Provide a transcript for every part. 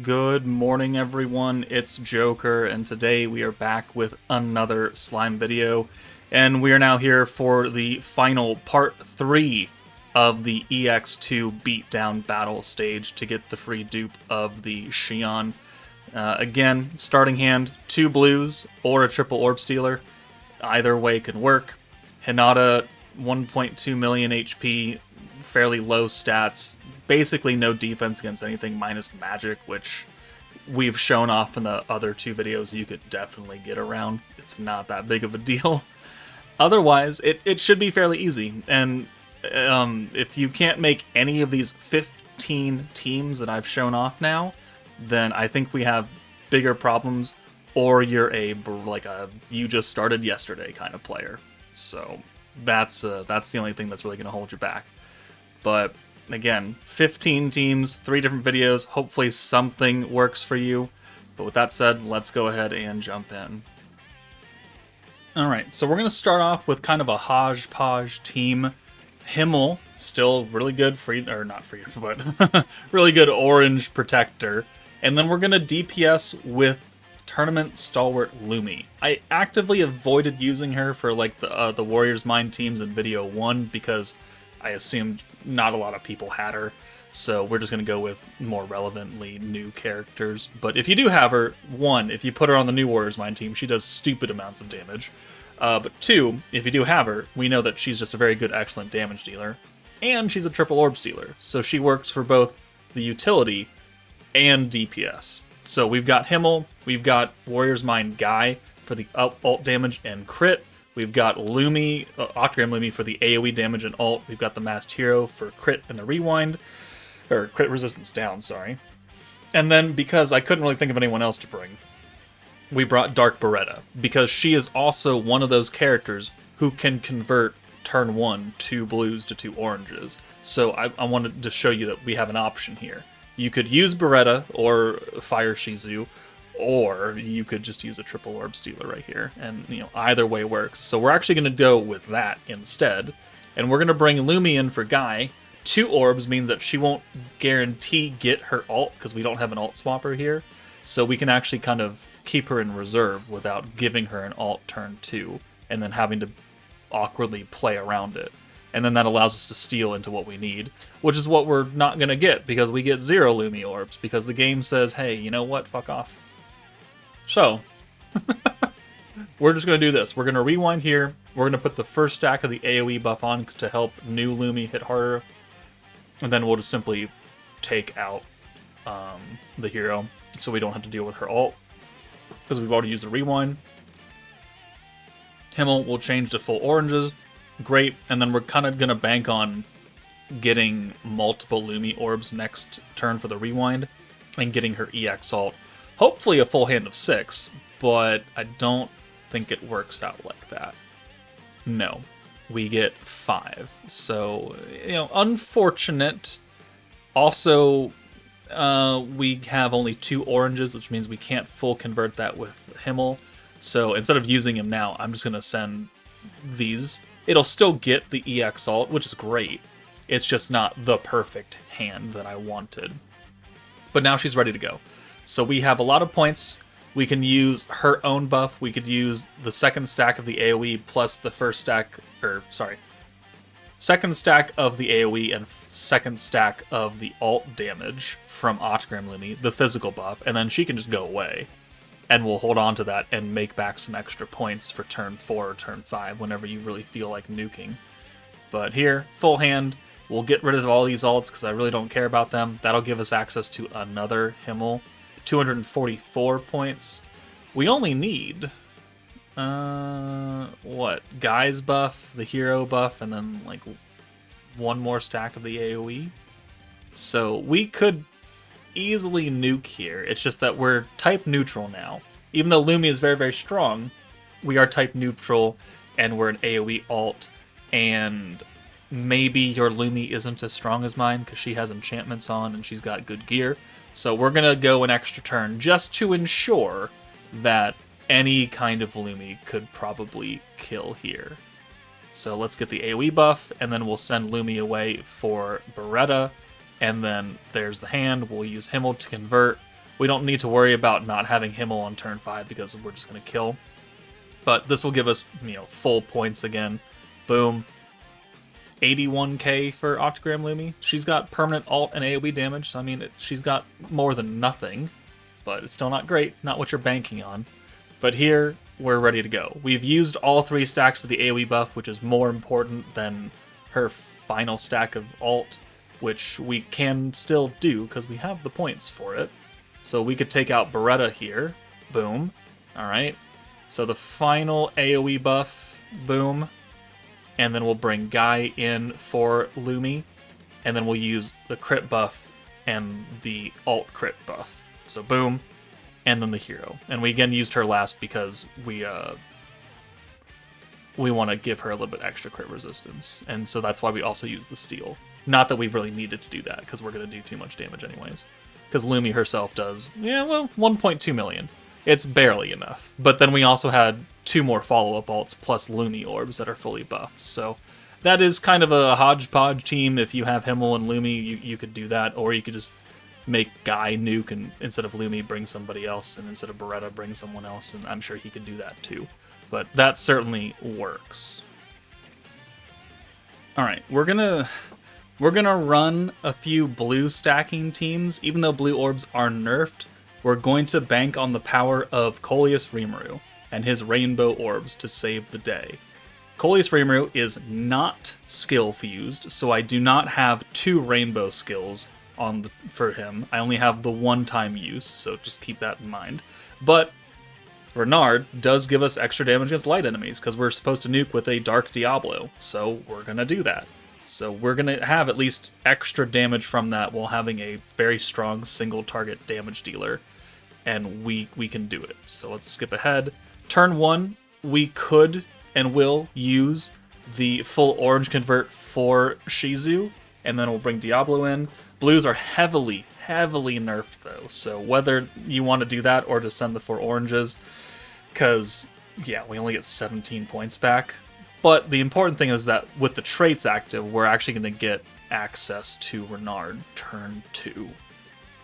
Good morning, everyone. It's Joker, and today we are back with another slime video. And we are now here for the final part 3 of the EX2 Beatdown Battle stage to get the free dupe of the Xion. Again, starting hand, 2 blues or a triple orb stealer. Either way can work. Hinata, 1.2 million HP, fairly low stats, basically no defense against anything minus magic, which we've shown off in the other 2 videos you could definitely get around. It's not that big of a deal. Otherwise, it should be fairly easy, and if you can't make any of these 15 teams that I've shown off now, then I think we have bigger problems, or you're a you just started yesterday kind of player. So that's the only thing that's really going to hold you back. But again, 15 teams, 3 different videos. Hopefully something works for you. But with that said, let's go ahead and jump in. Alright, so we're going to start off with kind of a hodgepodge team. Himmel, still really good but really good orange protector. And then we're going to DPS with Tournament Stalwart Lumi. I actively avoided using her for like the Warrior's Mind teams in video 1 because I assumed not a lot of people had her, so we're just going to go with more relevantly new characters. But if you do have her, 1, if you put her on the new Warrior's Mind team, she does stupid amounts of damage. But 2, if you do have her, we know that she's just a very good, excellent damage dealer, and she's a triple orb stealer, so she works for both the utility and DPS. So we've got Himmel, we've got Warrior's Mind Guy for the ult damage and crit, we've got Lumi, Octagram Lumi for the AoE damage and ult. We've got the Masked Hero for crit and the rewind. Or crit resistance down, sorry. And then, because I couldn't really think of anyone else to bring, we brought Dark Beretta. Because she is also one of those characters who can convert turn 1 2 blues to 2 oranges. So I wanted to show you that we have an option here. You could use Beretta or Fire Shizu, or you could just use a triple orb stealer right here, and either way works. So we're actually going to go with that instead, and we're going to bring Lumi in for Guy. 2 orbs means that she won't guarantee get her ult, because we don't have an ult swapper here, so we can actually kind of keep her in reserve without giving her an ult turn 2, and then having to awkwardly play around it. And then that allows us to steal into what we need, which is what we're not going to get, because we get 0 Lumi orbs, because the game says, hey, you know what, fuck off. So, we're just going to do this. We're going to rewind here. We're going to put the first stack of the AoE buff on to help new Lumi hit harder. And then we'll just simply take out the hero, so we don't have to deal with her ult, because we've already used the rewind. Himmel will change to full oranges. Great. And then we're kind of going to bank on getting multiple Lumi orbs next turn for the rewind, and getting her EX ult. Hopefully a full hand of 6, but I don't think it works out like that. No, we get 5. So, unfortunate. Also, we have only 2 oranges, which means we can't full convert that with Himmel. So instead of using him now, I'm just going to send these. It'll still get the EX ult, which is great. It's just not the perfect hand that I wanted. But now she's ready to go. So we have a lot of points. We can use her own buff. We could use the second stack of the AoE plus the second stack of the AoE and second stack of the ult damage from Octagram Lumi, the physical buff, and then she can just go away. And we'll hold on to that and make back some extra points for turn 4 or turn 5 whenever you really feel like nuking. But here, full hand, we'll get rid of all these ults because I really don't care about them. That'll give us access to another Himmel. 244 points. We only need Guy's buff, the hero buff, and then like 1 more stack of the AoE. So we could easily nuke here. It's just that we're type neutral now. Even though Lumi is very, very strong, we are type neutral, and we're an AoE ult, and maybe your Lumi isn't as strong as mine because she has enchantments on and she's got good gear. So we're going to go an extra turn just to ensure that any kind of Lumi could probably kill here. So let's get the AoE buff, and then we'll send Lumi away for Beretta, and then there's the hand. We'll use Himmel to convert. We don't need to worry about not having Himmel on turn 5 because we're just going to kill. But this will give us, full points again. Boom. 81k for Octagram Lumi. She's got permanent alt and AoE damage, so I mean, she's got more than nothing, but it's still not great, not what you're banking on. But here, we're ready to go. We've used all 3 stacks of the AoE buff, which is more important than her final stack of alt, which we can still do because we have the points for it. So we could take out Beretta here. Boom. Alright. So the final AoE buff. Boom. And then we'll bring Guy in for Lumi. And then we'll use the crit buff and the alt crit buff. So boom. And then the hero. And we again used her last because we want to give her a little bit extra crit resistance. And so that's why we also use the steel. Not that we really needed to do that, because we're going to do too much damage anyways. Because Lumi herself does, 1.2 million. It's barely enough. But then we also had 2 more follow-up alts plus Lumi orbs that are fully buffed. So that is kind of a hodgepodge team. If you have Himmel and Lumi, you could do that. Or you could just make Guy nuke and instead of Lumi bring somebody else, and instead of Beretta bring someone else, and I'm sure he could do that too. But that certainly works. Alright, we're gonna run a few blue stacking teams. Even though blue orbs are nerfed, we're going to bank on the power of Coleus Rimuru and his rainbow orbs to save the day. Coleus Rimuru is not skill fused, so I do not have 2 rainbow skills for him. I only have the one-time use, so just keep that in mind. But Renard does give us extra damage against light enemies, because we're supposed to nuke with a Dark Diablo, so we're going to do that. So we're going to have at least extra damage from that while having a very strong single target damage dealer, and we can do it. So let's skip ahead. Turn 1, we could and will use the full orange convert for Shizu, and then we'll bring Diablo in. Blues are heavily nerfed though, so whether you want to do that or just send the 4 oranges, because, yeah, we only get 17 points back. But the important thing is that with the traits active, we're actually going to get access to Renard turn 2.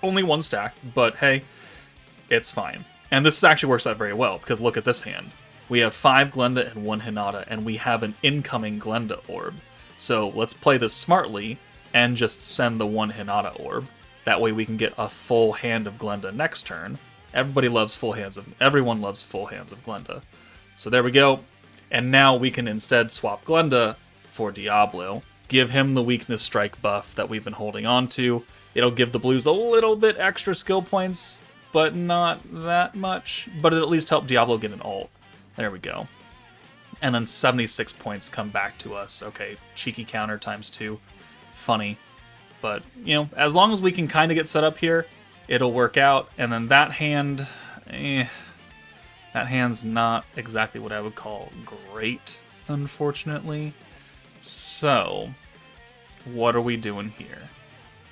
Only 1 stack, but hey, it's fine. And this actually works out very well, because look at this hand. We have 5 Glenda and 1 Hinata, and we have an incoming Glenda orb. So let's play this smartly and just send the 1 Hinata orb. That way we can get a full hand of Glenda next turn. Everyone loves full hands of Glenda. So there we go. And now we can instead swap Glenda for Diablo. Give him the weakness strike buff that we've been holding on to. It'll give the blues a little bit extra skill points, but not that much. But it'll at least help Diablo get an ult. There we go. And then 76 points come back to us. Okay, cheeky counter times 2. Funny. But, as long as we can kind of get set up here, it'll work out. And then that hand, that hand's not exactly what I would call great, unfortunately. So, what are we doing here?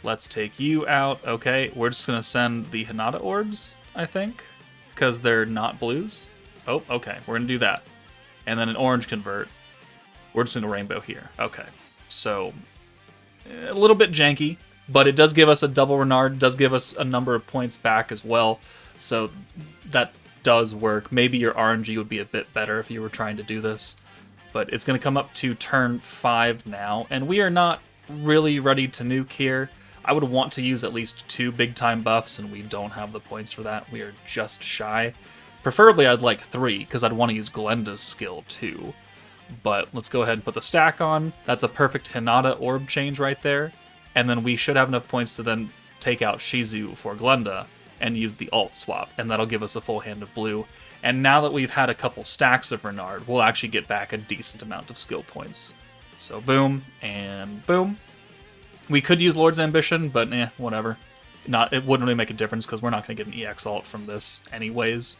Let's take you out. Okay, we're just going to send the Hinata orbs, I think, because they're not blues. Oh, okay, we're going to do that. And then an orange convert. We're just going to rainbow here. Okay, so a little bit janky, but it does give us a double Renard, does give us a number of points back as well, so that does work. Maybe your RNG would be a bit better if you were trying to do this, but it's going to come up to turn 5 now, and we are not really ready to nuke here. I would want to use at least 2 big-time buffs, and we don't have the points for that. We are just shy. Preferably I'd like 3, because I'd want to use Glenda's skill too. But let's go ahead and put the stack on. That's a perfect Hinata orb change right there. And then we should have enough points to then take out Shizu for Glenda and use the alt swap. And that'll give us a full hand of blue. And now that we've had a couple stacks of Renard, we'll actually get back a decent amount of skill points. So boom, and boom. We could use Lord's Ambition, but whatever. It wouldn't really make a difference because we're not going to get an EX alt from this anyways.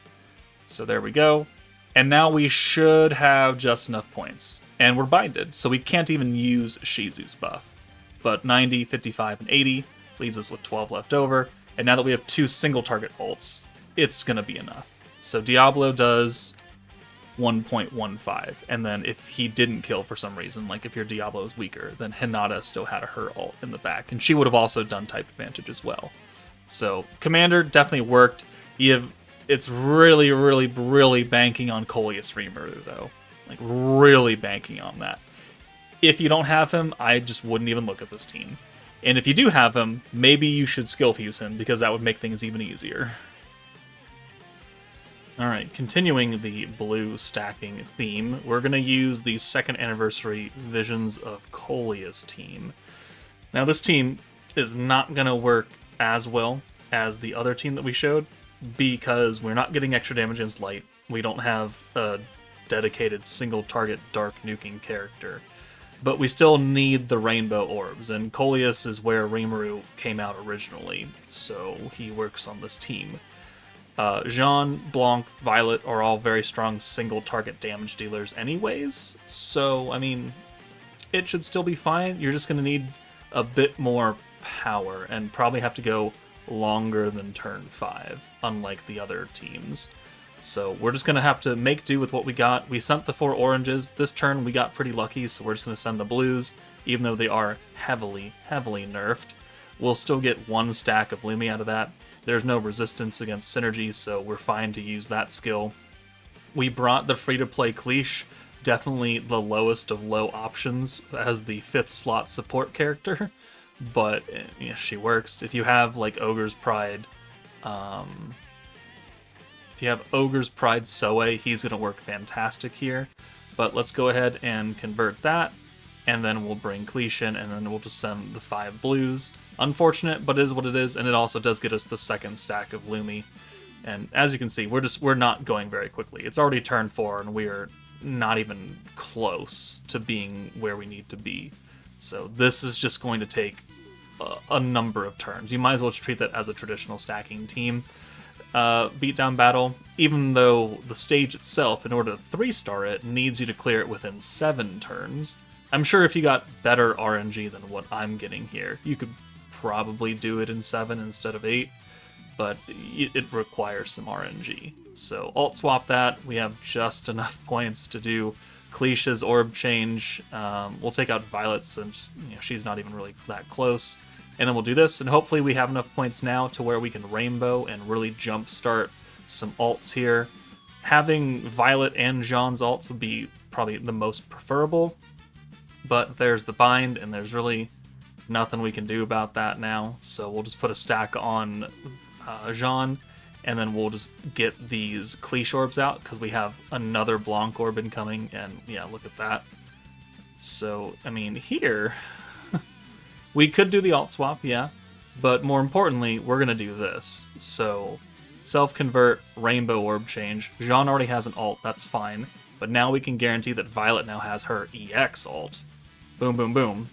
So there we go. And now we should have just enough points. And we're binded, so we can't even use Shizu's buff. But 90, 55, and 80 leaves us with 12 left over. And now that we have 2 single target ults, it's going to be enough. So Diablo does 1.15. And then if he didn't kill for some reason, like if your Diablo is weaker, then Hinata still had her ult in the back. And she would have also done type advantage as well. So Commander definitely worked. It's really, really, really banking on Coleus Rimuru, though. Like, really banking on that. If you don't have him, I just wouldn't even look at this team. And if you do have him, maybe you should skill fuse him, because that would make things even easier. Alright, continuing the blue stacking theme, we're going to use the 2nd Anniversary Visions of Coleus team. Now, this team is not going to work as well as the other team that we showed, because we're not getting extra damage against light. We don't have a dedicated single target dark nuking character. But we still need the rainbow orbs, and Coleus is where Rimuru came out originally, so he works on this team. Jean, Blanc, Violet are all very strong single target damage dealers anyways, so, I mean, it should still be fine. You're just going to need a bit more power, and probably have to go longer than turn 5, unlike the other teams. So we're just going to have to make do with what we got. We sent the 4 oranges. This turn we got pretty lucky, so we're just going to send the blues, even though they are heavily, heavily nerfed. We'll still get 1 stack of Lumi out of that. There's no resistance against synergy, so we're fine to use that skill. We brought the free-to-play Cliche, definitely the lowest of low options, as the 5th slot support character. But yeah, she works. If you have like Ogre's Pride, Soe, he's gonna work fantastic here. But let's go ahead and convert that, and then we'll bring Cliche in, and then we'll just send the 5 blues. Unfortunate, but it is what it is, and it also does get us the 2nd stack of Lumi. And as you can see, we're not going very quickly. It's already turn 4, and we are not even close to being where we need to be. So this is just going to take a number of turns. You might as well just treat that as a traditional stacking team. Beatdown Battle, even though the stage itself, in order to 3-star it, needs you to clear it within 7 turns. I'm sure if you got better RNG than what I'm getting here, you could probably do it in 7 instead of 8, but it requires some RNG. So alt swap that. We have just enough points to do Cliche's orb change. We'll take out Violet since she's not even really that close. And then we'll do this, and hopefully we have enough points now to where we can rainbow and really jumpstart some alts here. Having Violet and Jean's alts would be probably the most preferable, but there's the bind, and there's really nothing we can do about that now. So we'll just put a stack on Jean, and then we'll just get these Cliche orbs out, because we have another Blanc orb incoming, and yeah, look at that. So, I mean, here... we could do the alt swap, yeah, but more importantly, we're going to do this. So, self-convert, rainbow orb change. Jean already has an alt, that's fine, but now we can guarantee that Violet now has her EX alt. Boom, boom, boom.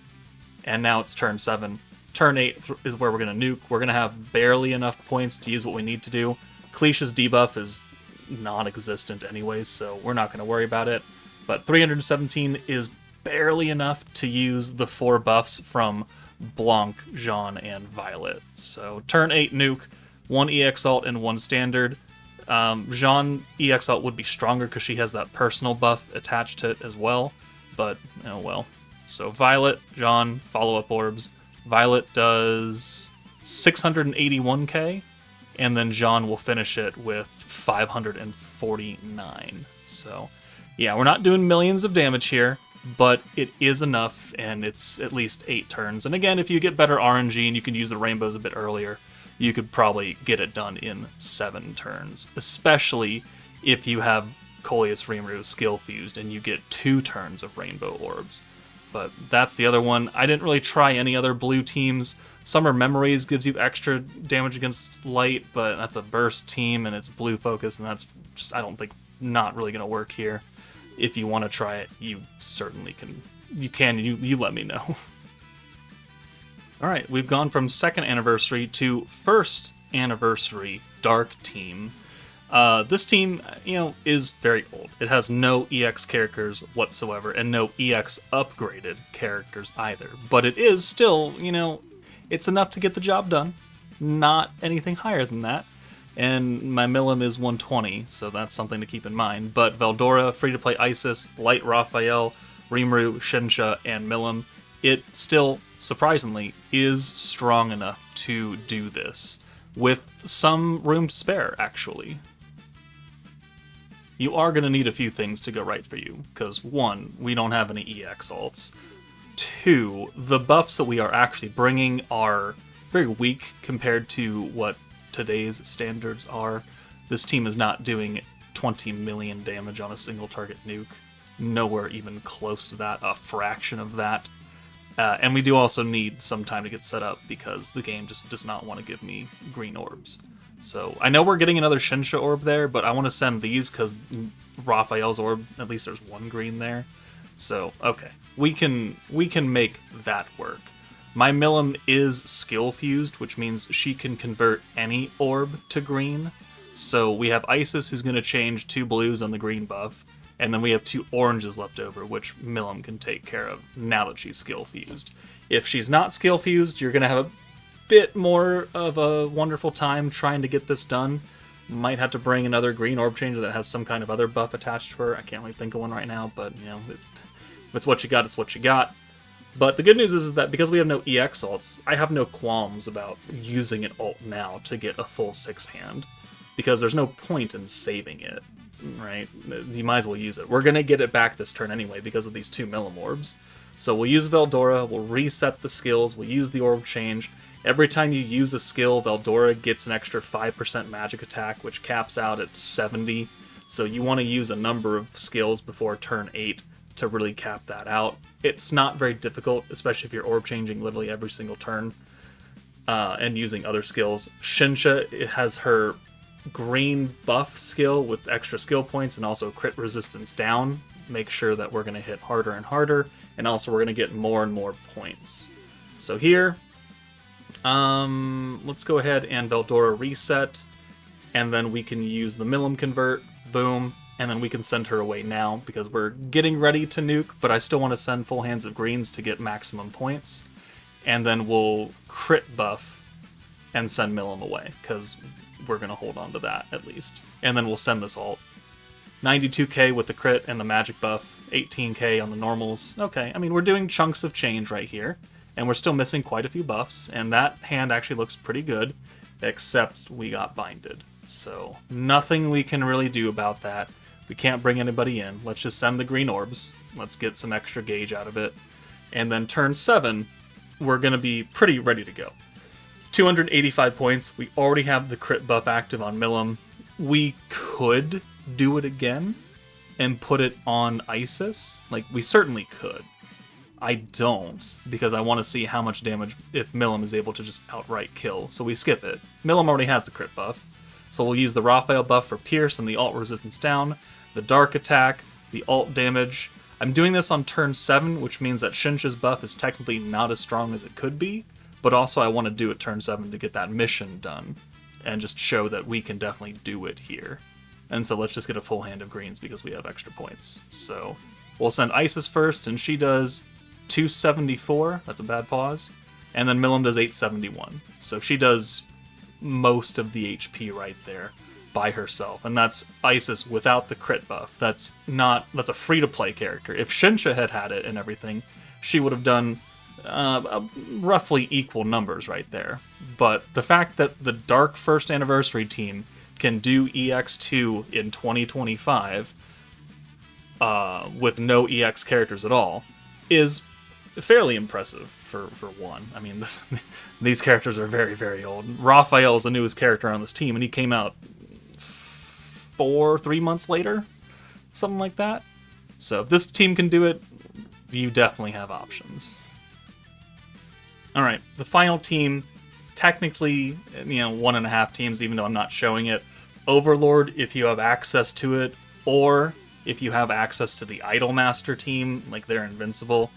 And now it's turn 7. Turn 8 is where we're going to nuke. We're going to have barely enough points to use what we need to do. Cliche's debuff is non-existent anyways, so we're not going to worry about it. But 317 is barely enough to use the 4 buffs from Blanc, Jean, and Violet. So turn 8 nuke, 1 EX alt and 1 standard. Jean EX alt would be stronger because she has that personal buff attached to it as well, but oh well. So Violet, Jean, follow-up orbs. Violet does 681k, and then Jean will finish it with 549. So yeah, we're not doing millions of damage here, but it is enough, and it's at least 8 turns. And again, if you get better RNG and you can use the rainbows a bit earlier, you could probably get it done in 7 turns, especially if you have Coleus Rimuru skill fused and you get 2 turns of rainbow orbs. But that's the other one. I didn't really try any other blue teams. Summer Memories gives you extra damage against light, but that's a burst team and it's blue focus, and that's just, I don't think, not really going to work here. If you want to try it, you certainly can. You let me know. Alright, we've gone from 2nd Anniversary to 1st Anniversary Dark team. This team, is very old. It has no EX characters whatsoever, and no EX upgraded characters either. But it is still, it's enough to get the job done. Not anything higher than that. And my Milim is 120, so that's something to keep in mind. But Veldora, free-to-play Isis, Light Raphael, Rimuru, Shinsha, and Milim, it still, surprisingly, is strong enough to do this. with some room to spare, actually. You are going to need a few things to go right for you, because 1, we don't have any EX alts. 2, the buffs that we are actually bringing are very weak compared to what today's standards are. This team is not doing 20 million damage on a single target nuke. Nowhere even close to that, a fraction of that. And we do also need some time to get set up because the game just does not want to give me green orbs. So I know we're getting another Shinsha orb there, but I want to send these because Raphael's orb, at least there's 1 green there. So, okay, we can make that work. My Milim is skill fused, which means she can convert any orb to green. So we have Isis, who's going to change 2 blues on the green buff, and then we have 2 oranges left over, which Milim can take care of now that she's skill fused. If she's not skill fused, you're going to have a bit more of a wonderful time trying to get this done. Might have to bring another green orb changer that has some kind of other buff attached to her. I can't really think of one right now, but you know, if it's what you got, it's what you got. But the good news is that because we have no EX alts, I have no qualms about using an alt now to get a full 6-hand. Because there's no point in saving it, right? You might as well use it. We're going to get it back this turn anyway because of these 2 Milim orbs. So we'll use Veldora, we'll reset the skills, we'll use the orb change. Every time you use a skill, Veldora gets an extra 5% magic attack, which caps out at 70. So you want to use a number of skills before turn 8 to really cap that out. It's not very difficult, especially if you're orb changing literally every single turn and using other skills. Shinsha, it has her green buff skill with extra skill points and also crit resistance down. Make sure that we're going to hit harder and harder, and also we're going to get more and more points. So here, let's go ahead and Veldora reset, and then we can use the Milim convert, boom, and then we can send her away now because we're getting ready to nuke, but I still want to send full hands of greens to get maximum points, and then we'll crit buff and send Milim away because we're going to hold on to that at least. And then we'll send this alt. 92k with the crit and the magic buff, 18k on the normals. Okay, I mean, we're doing chunks of change right here, and we're still missing quite a few buffs, and that hand actually looks pretty good, except we got binded. So nothing we can really do about that. We can't bring anybody in. Let's just send the green orbs. Let's get some extra gauge out of it. And then turn 7, we're going to be pretty ready to go. 285 points. We already have the crit buff active on Milim. We could do it again and put it on Isis. Like, we certainly could. I don't, because I want to see how much damage if Milim is able to just outright kill. So we skip it. Milim already has the crit buff. So we'll use the Raphael buff for Pierce and the alt resistance down, the Dark attack, the alt damage. I'm doing this on turn 7, which means that Shinsha's buff is technically not as strong as it could be. But also I want to do it turn 7 to get that mission done and just show that we can definitely do it here. And so let's just get a full hand of greens because we have extra points. So we'll send Isis first, and she does 274. That's a bad pause. And then Milim does 871. So she does most of the HP right there by herself. And that's Isis without the crit buff. That's a free-to-play character. If Shinsha had it and everything, she would have done roughly equal numbers right there. But the fact that the Dark First Anniversary team can do EX2 in 2025 with no EX characters at all is fairly impressive for one. I mean, these characters are very, very old. Raphael is the newest character on this team, and he came out 3 months later, something like that. So if this team can do it, you definitely have options. Alright, the final team, technically, 1.5 teams, even though I'm not showing it. Overlord, if you have access to it, or if you have access to the Idolmaster team, like they're invincible,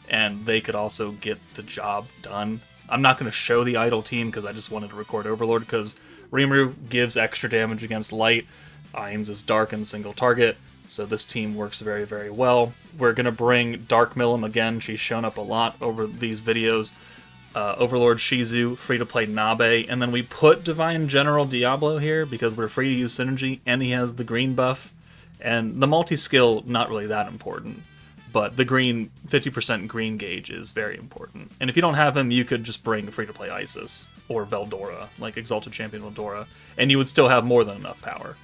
and they could also get the job done. I'm not going to show the Idol team because I just wanted to record Overlord, because Rimuru gives extra damage against light, Ainz is dark and single target, so this team works very, very well. We're going to bring Dark Milim again. She's shown up a lot over these videos. Overlord Shizu, free-to-play Nabe, and then we put Divine General Diablo here because we're free to use Synergy, and he has the green buff, and the multi-skill, not really that important, but the green, 50% green gauge is very important. And if you don't have him, you could just bring free-to-play Isis. or Veldora, like Exalted Champion Veldora, and you would still have more than enough power.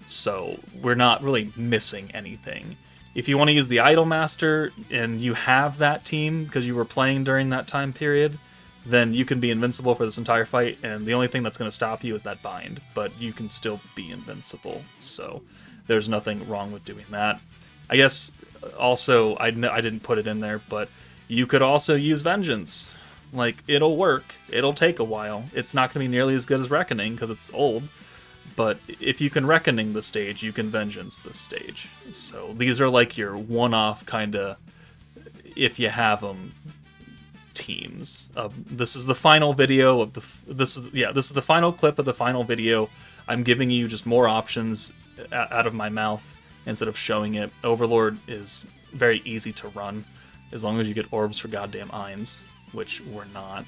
So we're not really missing anything. If you want to use the Idol Master and you have that team because you were playing during that time period, then you can be invincible for this entire fight, and the only thing that's going to stop you is that bind, but you can still be invincible, so there's nothing wrong with doing that. I guess also, I didn't put it in there, but you could also use Vengeance. Like, it'll work. It'll take a while. It's not going to be nearly as good as Reckoning, because it's old, but if you can Reckoning the stage, you can Vengeance the stage. So these are like your one-off kind of, if you have them, teams. This is the final video of this is the final clip of the final video. I'm giving you just more options out of my mouth instead of showing it. Overlord is very easy to run as long as you get orbs for goddamn Ainz, which we're not.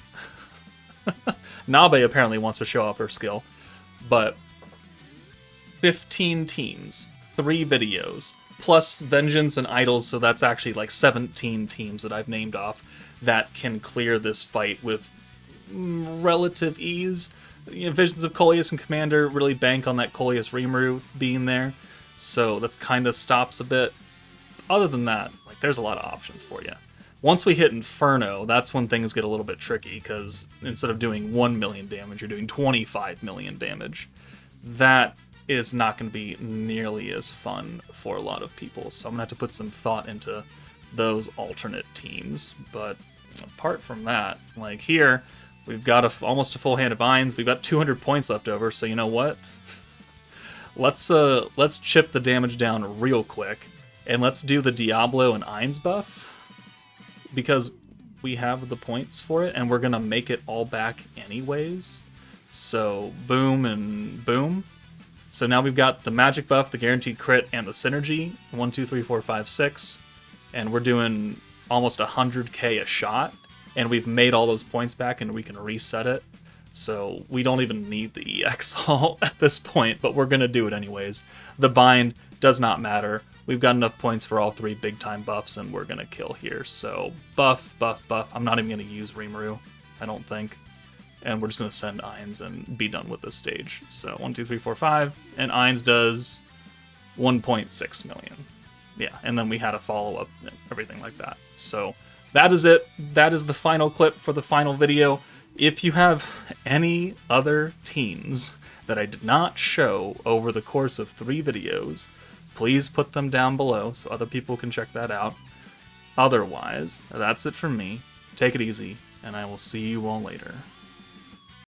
Nabe apparently wants to show off her skill, but 15 teams, 3 videos, plus Vengeance and Idols, so that's actually like 17 teams that I've named off that can clear this fight with relative ease. You know, Visions of Coleus and Commander really bank on that Coleus Rimuru being there, so that's kind of stops a bit. Other than that, like, there's a lot of options for you. Once we hit Inferno, that's when things get a little bit tricky, because instead of doing 1 million damage, you're doing 25 million damage. That is not going to be nearly as fun for a lot of people, so I'm going to have to put some thought into those alternate teams. But apart from that, like here, we've got almost a full hand of Ainz. We've got 200 points left over, so you know what? Let's chip the damage down real quick, and let's do the Diablo and Ainz buff, because we have the points for it, and we're gonna make it all back anyways. So boom and boom. So now we've got the magic buff, the guaranteed crit, and the synergy. 1, 2, 3, 4, 5, 6. And we're doing almost 100k a shot. And we've made all those points back, and we can reset it. So we don't even need the EX all at this point, but we're going to do it anyways. The bind does not matter. We've got enough points for all 3 big-time buffs, and we're going to kill here. So buff, buff, buff. I'm not even going to use Rimuru, I don't think. And we're just going to send Ainz and be done with this stage. So 1, 2, 3, 4, 5. And Ainz does 1.6 million. Yeah, and then we had a follow-up and everything like that. So that is it. That is the final clip for the final video. If you have any other teams that I did not show over the course of 3 videos, please put them down below so other people can check that out. Otherwise, that's it from me. Take it easy, and I will see you all later.